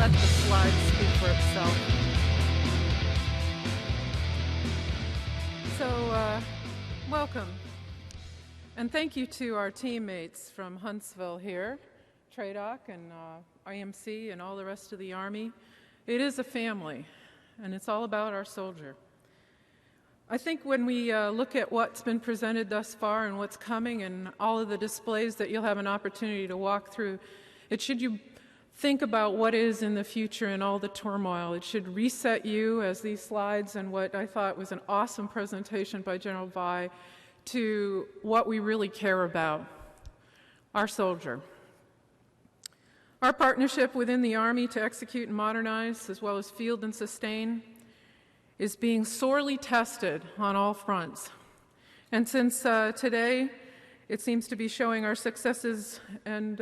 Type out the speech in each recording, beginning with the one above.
let the slide speak for itself. So, welcome. And thank you to our teammates from Huntsville here, TRADOC and IMC and all the rest of the Army. It is a family, and it's all about our soldier. I think when we look at what's been presented thus far and what's coming and all of the displays that you'll have an opportunity to walk through, it should you think about what is in the future and all the turmoil. It should reset you, as these slides and what I thought was an awesome presentation by General Vi, to what we really care about, our soldier. Our partnership within the Army to execute and modernize, as well as field and sustain, is being sorely tested on all fronts. And since today it seems to be showing our successes and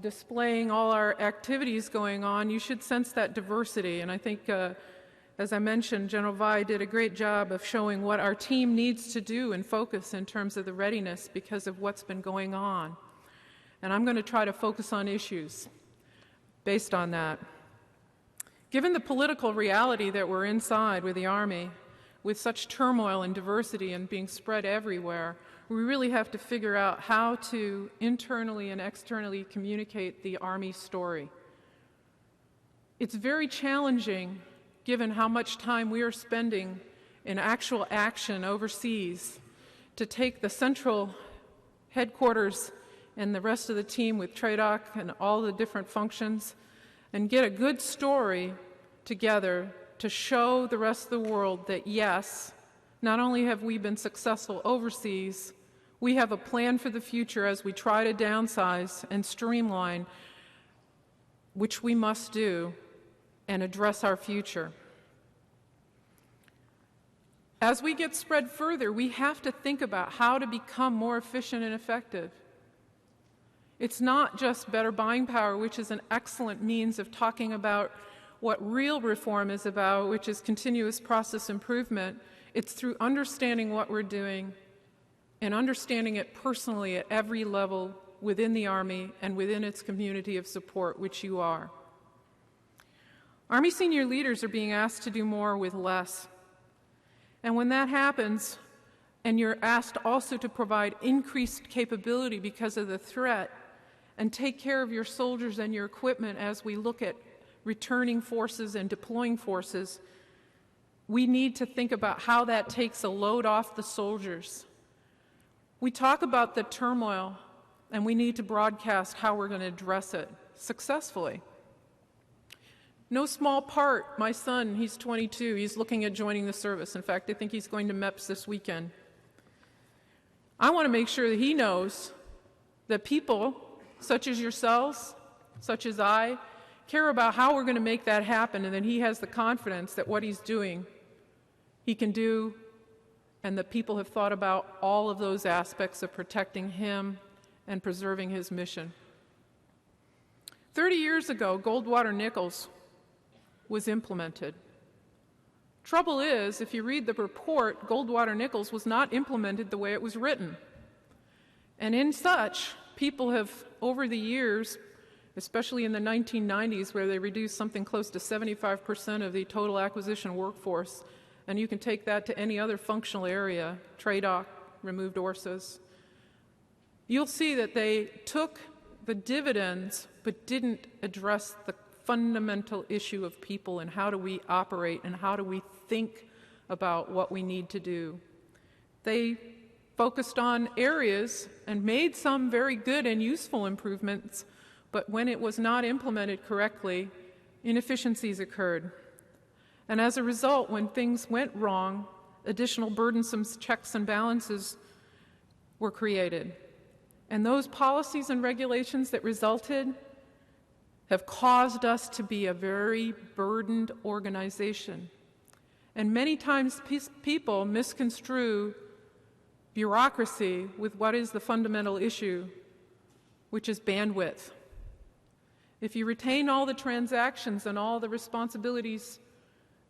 displaying all our activities going on, you should sense that diversity. And I think, as I mentioned, General Vi did a great job of showing what our team needs to do and focus in terms of the readiness because of what's been going on. And I'm going to try to focus on issues based on that. Given the political reality that we're inside with the Army, with such turmoil and diversity and being spread everywhere, we really have to figure out how to internally and externally communicate the Army story. It's very challenging given how much time we are spending in actual action overseas to take the central headquarters and the rest of the team with TRADOC and all the different functions and get a good story together to show the rest of the world that, yes, not only have we been successful overseas, we have a plan for the future as we try to downsize and streamline, which we must do, and address our future. As we get spread further, we have to think about how to become more efficient and effective. It's not just better buying power, which is an excellent means of talking about what real reform is about, which is continuous process improvement. It's through understanding what we're doing and understanding it personally at every level within the Army and within its community of support, which you are. Army senior leaders are being asked to do more with less. And when that happens, and you're asked also to provide increased capability because of the threat, and take care of your soldiers and your equipment as we look at returning forces and deploying forces, we need to think about how that takes a load off the soldiers. We talk about the turmoil, and we need to broadcast how we're going to address it successfully. No small part, my son, he's 22, he's looking at joining the service. In fact, I think he's going to MEPS this weekend. I want to make sure that he knows that people such as yourselves, such as I, care about how we're going to make that happen, and that he has the confidence that what he's doing, he can do, and that people have thought about all of those aspects of protecting him and preserving his mission. 30 years ago, Goldwater-Nichols was implemented. Trouble is, if you read the report, Goldwater-Nichols was not implemented the way it was written. And in such, people have, over the years, especially in the 1990s, where they reduced something close to 75% of the total acquisition workforce, and you can take that to any other functional area, TRADOC, removed ORSAs, you'll see that they took the dividends but didn't address the fundamental issue of people and how do we operate and how do we think about what we need to do. They focused on areas and made some very good and useful improvements, but when it was not implemented correctly, inefficiencies occurred. And as a result, when things went wrong, additional burdensome checks and balances were created. And those policies and regulations that resulted have caused us to be a very burdened organization. And many times people misconstrue bureaucracy with what is the fundamental issue, which is bandwidth. If you retain all the transactions and all the responsibilities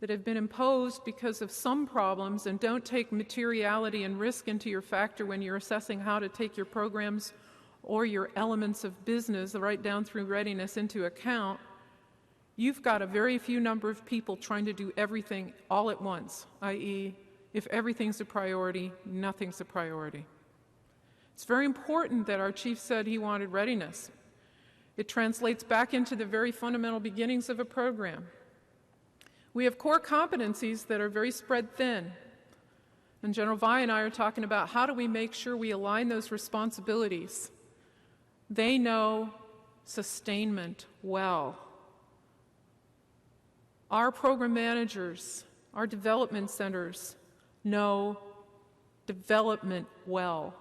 that have been imposed because of some problems and don't take materiality and risk into your factor when you're assessing how to take your programs or your elements of business right down through readiness into account, you've got a very few number of people trying to do everything all at once, i.e., if everything's a priority, nothing's a priority. It's very important that our chief said he wanted readiness. It translates back into the very fundamental beginnings of a program. We have core competencies that are very spread thin. And General Vi and I are talking about how do we make sure we align those responsibilities. They know sustainment well. Our program managers, our development centers know development well.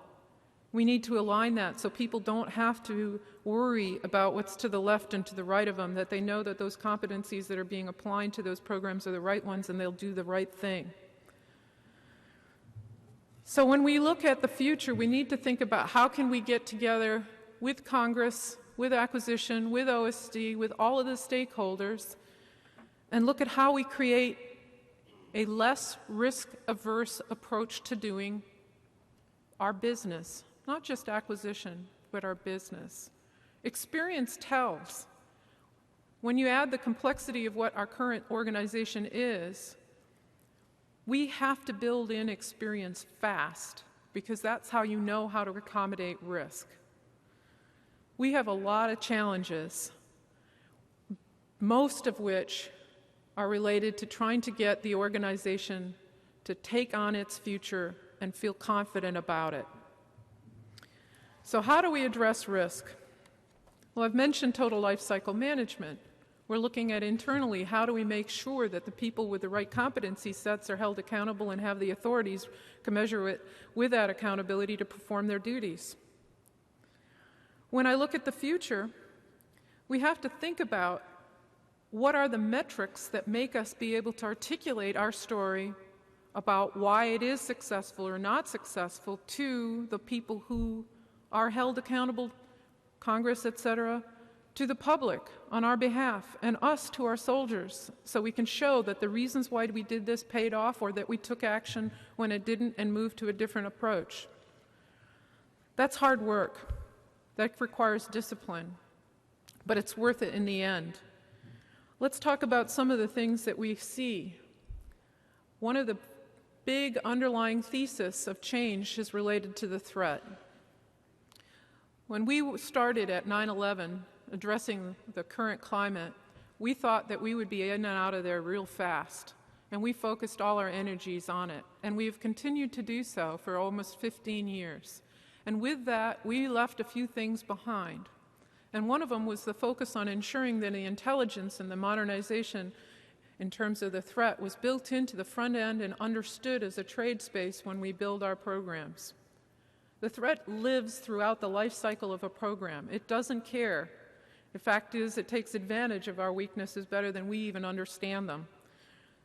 We need to align that so people don't have to worry about what's to the left and to the right of them, that they know that those competencies that are being applied to those programs are the right ones and they'll do the right thing. So when we look at the future, we need to think about how can we get together with Congress, with acquisition, with OSD, with all of the stakeholders, and look at how we create a less risk-averse approach to doing our business. Not just acquisition, but our business. Experience tells. When you add the complexity of what our current organization is, we have to build in experience fast, because that's how you know how to accommodate risk. We have a lot of challenges, most of which are related to trying to get the organization to take on its future and feel confident about it. So how do we address risk? Well, I've mentioned total life cycle management. We're looking at internally, how do we make sure that the people with the right competency sets are held accountable and have the authorities commensurate with that accountability to perform their duties? When I look at the future, we have to think about what are the metrics that make us be able to articulate our story about why it is successful or not successful to the people who are held accountable, Congress, etc., to the public on our behalf, and us to our soldiers, so we can show that the reasons why we did this paid off, or that we took action when it didn't and moved to a different approach. That's hard work. That requires discipline, but it's worth it in the end. Let's talk about some of the things that we see. One of the big underlying thesis of change is related to the threat. When we started at 9/11 addressing the current climate, we thought that we would be in and out of there real fast, and we focused all our energies on it, and we've continued to do so for almost 15 years. And with that, we left a few things behind, and one of them was the focus on ensuring that the intelligence and the modernization in terms of the threat was built into the front end and understood as a trade space when we build our programs. The threat lives throughout the life cycle of a program. It doesn't care. The fact is, it takes advantage of our weaknesses better than we even understand them.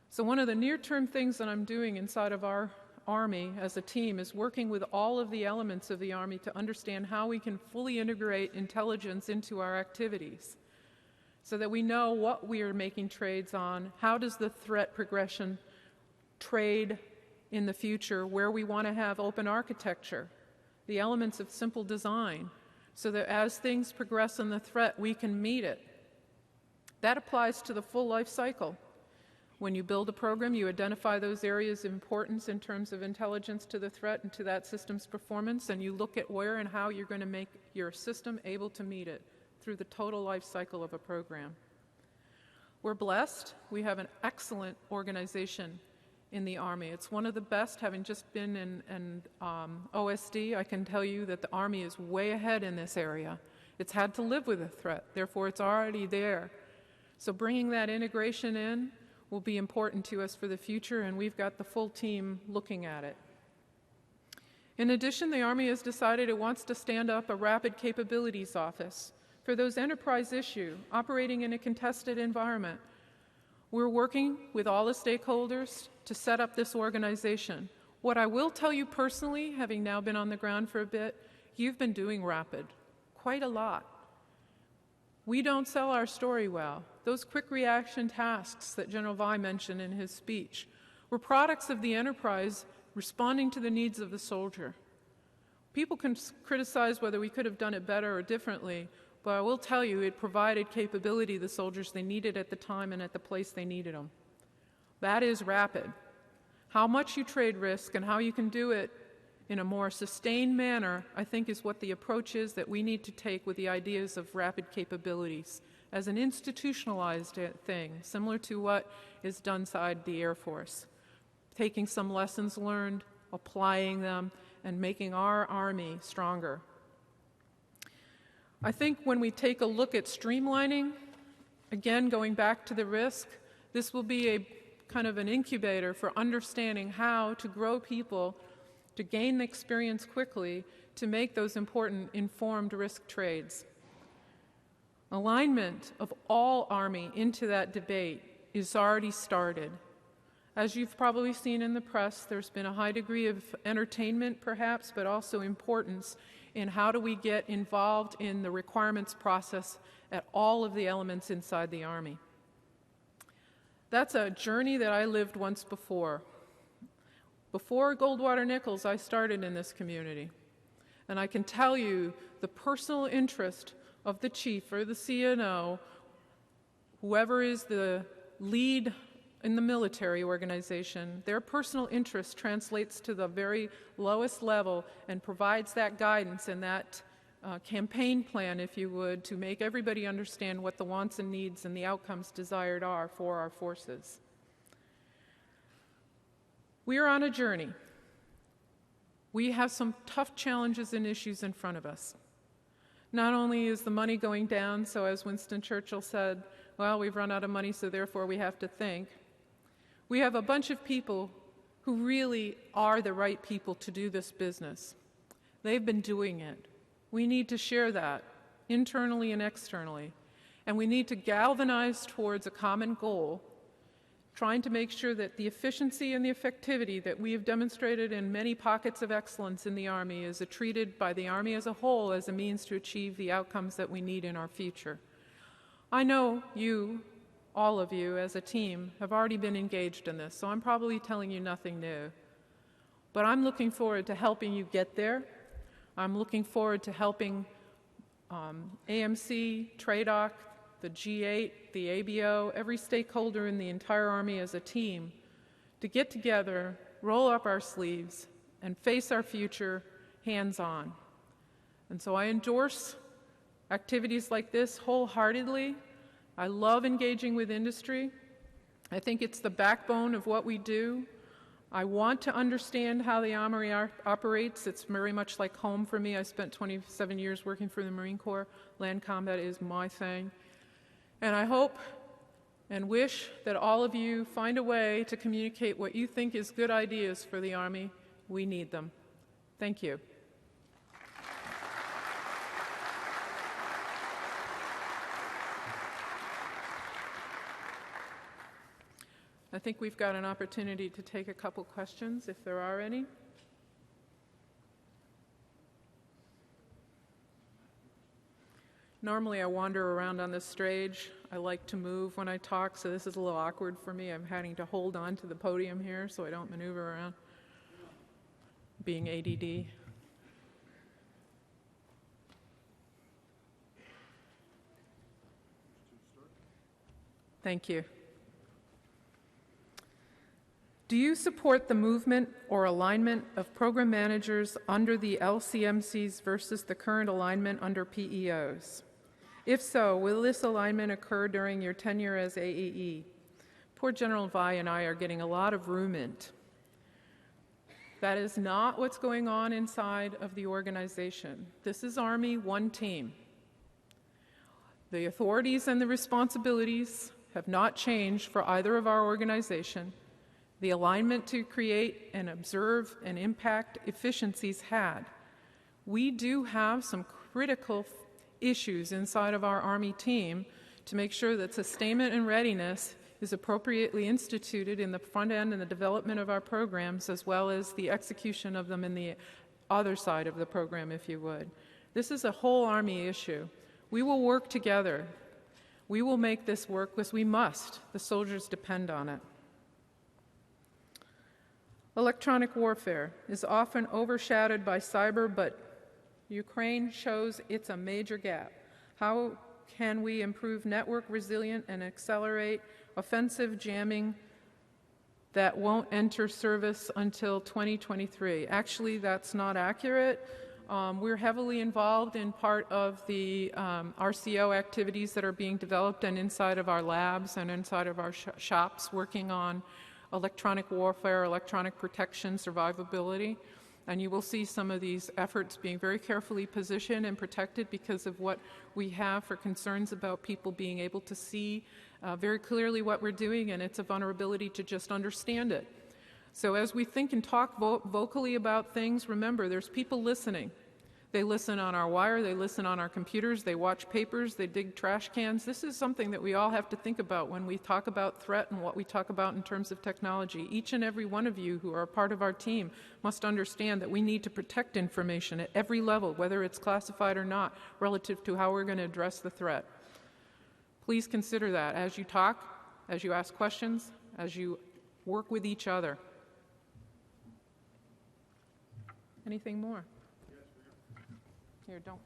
So one of the near-term things that I'm doing inside of our Army as a team is working with all of the elements of the Army to understand how we can fully integrate intelligence into our activities so that we know what we are making trades on, how does the threat progression trade in the future, where we want to have open architecture, the elements of simple design, so that as things progress in the threat, we can meet it. That applies to the full life cycle. When you build a program, you identify those areas of importance in terms of intelligence to the threat and to that system's performance, and you look at where and how you're going to make your system able to meet it through the total life cycle of a program. We're blessed. We have an excellent organization in the Army. It's one of the best. Having just been in OSD, I can tell you that the Army is way ahead in this area. It's had to live with a threat, therefore it's already there. So bringing that integration in will be important to us for the future, and we've got the full team looking at it. In addition, the Army has decided it wants to stand up a Rapid Capabilities Office for those enterprise issues operating in a contested environment. We're working with all the stakeholders to set up this organization. What I will tell you personally, having now been on the ground for a bit, you've been doing rapid quite a lot. We don't sell our story well. Those quick reaction tasks that General Vi mentioned in his speech were products of the enterprise responding to the needs of the soldier. People can criticize whether we could have done it better or differently. but I will tell you it provided capability to the soldiers they needed at the time and at the place they needed them. That is rapid. How much you trade risk and how you can do it in a more sustained manner, I think, is what the approach is that we need to take with the ideas of rapid capabilities as an institutionalized thing, similar to what is done inside the Air Force. Taking some lessons learned, applying them, and making our Army stronger. I think when we take a look at streamlining, again, going back to the risk, this will be a kind of an incubator for understanding how to grow people, to gain the experience quickly, to make those important informed risk trades. Alignment of all Army into that debate is already started. As you've probably seen in the press, there's been a high degree of entertainment, perhaps, but also importance in how do we get involved in the requirements process at all of the elements inside the Army. That's a journey that I lived once before. Before Goldwater Nichols, I started in this community. And I can tell you the personal interest of the chief or the CNO, whoever is the lead in the military organization, their personal interest translates to the very lowest level and provides that guidance and that campaign plan, if you would, to make everybody understand what the wants and needs and the outcomes desired are for our forces. We are on a journey. We have some tough challenges and issues in front of us. Not only is the money going down, so as Winston Churchill said, well, we've run out of money, so therefore we have to think. We have a bunch of people who really are the right people to do this business. They've been doing it. We need to share that internally and externally. And we need to galvanize towards a common goal, trying to make sure that the efficiency and the effectivity that we have demonstrated in many pockets of excellence in the Army is treated by the Army as a whole as a means to achieve the outcomes that we need in our future. I know you, all of you as a team, have already been engaged in this, so I'm probably telling you nothing new. But I'm looking forward to helping you get there. I'm looking forward to helping AMC, TRADOC, the G8, the ABO, every stakeholder in the entire Army as a team to get together, roll up our sleeves, and face our future hands-on. And so I endorse activities like this wholeheartedly. I love engaging with industry. I think it's the backbone of what we do. I want to understand how the Army operates. It's very much like home for me. I spent 27 years working for the Marine Corps. Land combat is my thing. And I hope and wish that all of you find a way to communicate what you think is good ideas for the Army. We need them. Thank you. I think we've got an opportunity to take a couple questions, if there are any. Normally I wander around on this stage. I like to move when I talk, so this is a little awkward for me. I'm having to hold on to the podium here so I don't maneuver around, being ADD. Thank you. Do you support the movement or alignment of program managers under the LCMCs versus the current alignment under PEOs? If so, will this alignment occur during your tenure as AEE? Poor General Vi and I are getting a lot of rumint. That is not what's going on inside of the organization. This is Army, one team. The authorities and the responsibilities have not changed for either of our organization. The alignment to create and observe and impact efficiencies had. We do have some critical issues inside of our Army team to make sure that sustainment and readiness is appropriately instituted in the front end and the development of our programs, as well as the execution of them in the other side of the program, if you would. This is a whole Army issue. We will work together. We will make this work because we must. The soldiers depend on it. Electronic warfare is often overshadowed by cyber, but Ukraine shows it's a major gap. How can we improve network resilience and accelerate offensive jamming that won't enter service until 2023? Actually, that's not accurate. We're heavily involved in part of the RCO activities that are being developed and inside of our labs and inside of our shops working on electronic warfare, electronic protection, survivability. And you will see some of these efforts being very carefully positioned and protected because of what we have for concerns about people being able to see very clearly what we're doing, and it's a vulnerability to just understand it. So as we think and talk vocally about things, remember, there's people listening. They listen on our wire, they listen on our computers, they watch papers, they dig trash cans. This is something that we all have to think about when we talk about threat and what we talk about in terms of technology. Each and every one of you who are a part of our team must understand that we need to protect information at every level, whether it's classified or not, relative to how we're going to address the threat. Please consider that as you talk, as you ask questions, as you work with each other. Anything more? Here, don't.